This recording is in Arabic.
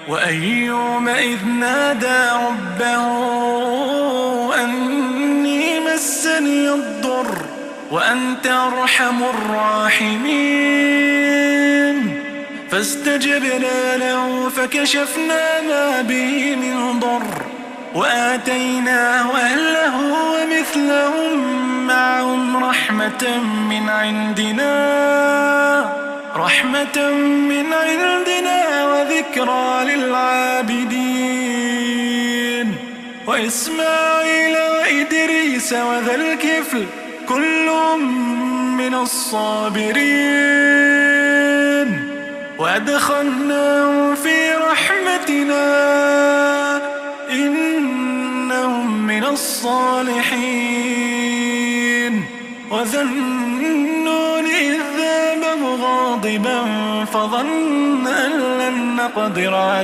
وأيوب إذ نادى ربه أني مسني الضر وأنت أرحم الراحمين فاستجبنا له فكشفنا ما به من ضر وآتيناه أهله ومثلهم معهم رحمة من عندنا وذكرى للعابدين وإسماعيل وإدريس وذا الكفل كل من الصابرين وأدخلناهم في رحمتنا إنهم من الصالحين وذا النون إذ ذهب مغاضبا فظن أن لن نقدر عليه